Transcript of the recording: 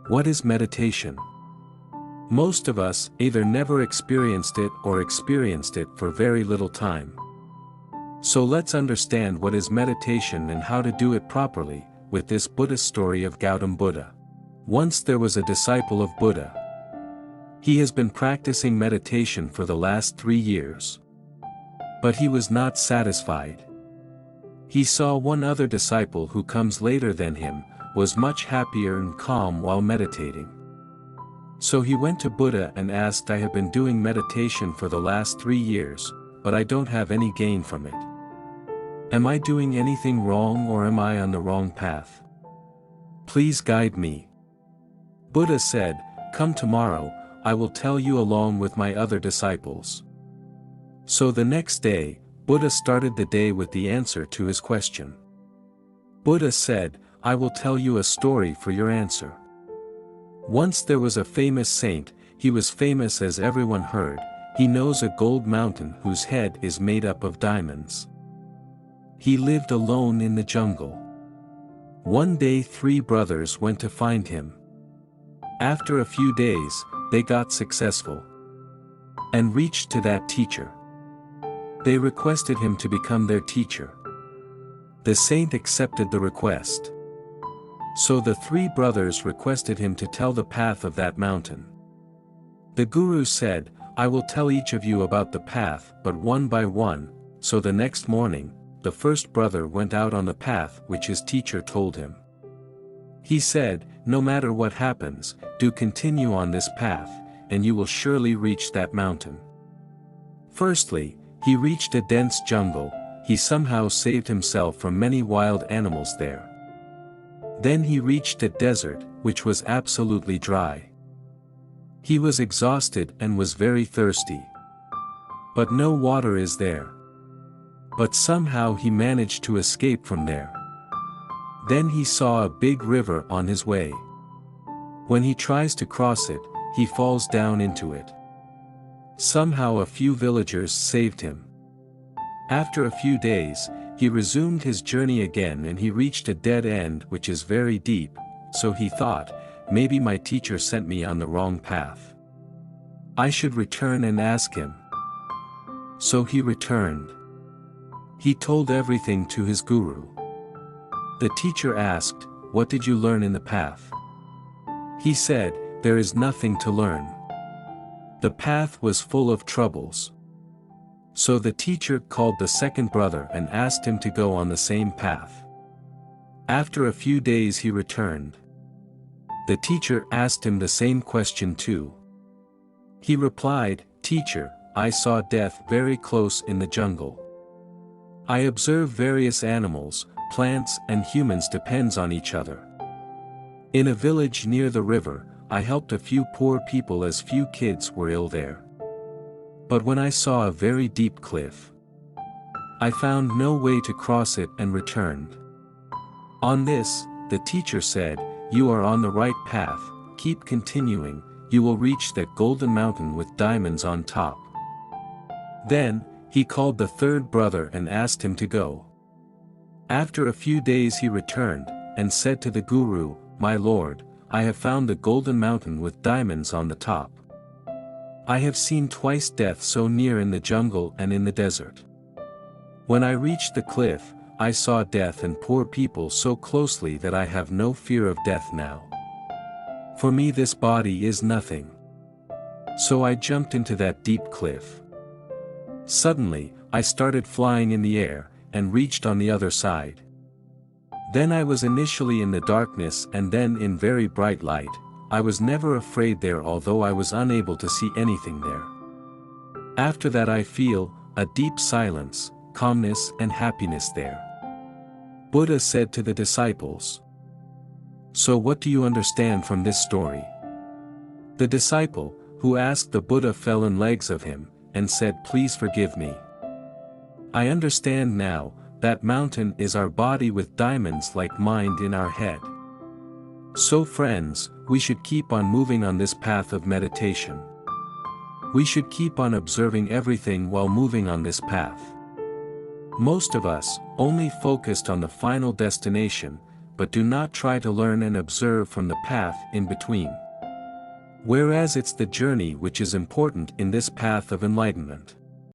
What is meditation? Most of us either never experienced it or experienced it for very little time. So let's understand what is meditation and how to do it properly, with this Buddhist story of Gautam Buddha. Once there was a disciple of Buddha. He has been practicing meditation for the last 3 years. But he was not satisfied. He saw one other disciple who comes later than him, was much happier and calm while meditating. So he went to Buddha and asked, I have been doing meditation for the last 3 years, but I don't have any gain from it. Am I doing anything wrong or am I on the wrong path? Please guide me. Buddha said, come tomorrow, I will tell you along with my other disciples. So the next day, Buddha started the day with the answer to his question. Buddha said, I will tell you a story for your answer. Once there was a famous saint, he was famous as everyone heard, he knows a gold mountain whose head is made up of diamonds. He lived alone in the jungle. One day 3 brothers went to find him. After a few days, they got successful. And reached to that teacher. They requested him to become their teacher. The saint accepted the request. So the 3 brothers requested him to tell the path of that mountain. The guru said, I will tell each of you about the path but one by one, so the next morning, the first brother went out on the path which his teacher told him. He said, no matter what happens, do continue on this path, and you will surely reach that mountain. Firstly, he reached a dense jungle, he somehow saved himself from many wild animals there. Then he reached a desert, which was absolutely dry. He was exhausted and was very thirsty. But no water is there. But somehow he managed to escape from there. Then he saw a big river on his way. When he tries to cross it, he falls down into it. Somehow a few villagers saved him. After a few days, he resumed his journey again and he reached a dead end which is very deep, so he thought, maybe my teacher sent me on the wrong path. I should return and ask him. So he returned. He told everything to his guru. The teacher asked, what did you learn in the path? He said, there is nothing to learn. The path was full of troubles. So the teacher called the second brother and asked him to go on the same path. After a few days he returned. The teacher asked him the same question too. He replied, Teacher, I saw death very close in the jungle. I observed various animals, plants and humans depends on each other. In a village near the river, I helped a few poor people as few kids were ill there. But when I saw a very deep cliff, I found no way to cross it and returned. On this, the teacher said, you are on the right path, keep continuing, you will reach that golden mountain with diamonds on top. Then, he called the third brother and asked him to go. After a few days he returned, and said to the guru, my lord, I have found the golden mountain with diamonds on the top. I have seen twice death so near in the jungle and in the desert. When I reached the cliff, I saw death and poor people so closely that I have no fear of death now. For me this body is nothing. So I jumped into that deep cliff. Suddenly, I started flying in the air, and reached on the other side. Then I was initially in the darkness and then in very bright light. I was never afraid there although I was unable to see anything there. After that I feel a deep silence, calmness and happiness there. Buddha said to the disciples. So what do you understand from this story? The disciple, who asked the Buddha fell in legs of him, and said please forgive me. I understand now, that mountain is our body with diamonds like mind in our head. So friends, we should keep on moving on this path of meditation. We should keep on observing everything while moving on this path. Most of us, only focused on the final destination, but do not try to learn and observe from the path in between. Whereas it's the journey which is important in this path of enlightenment.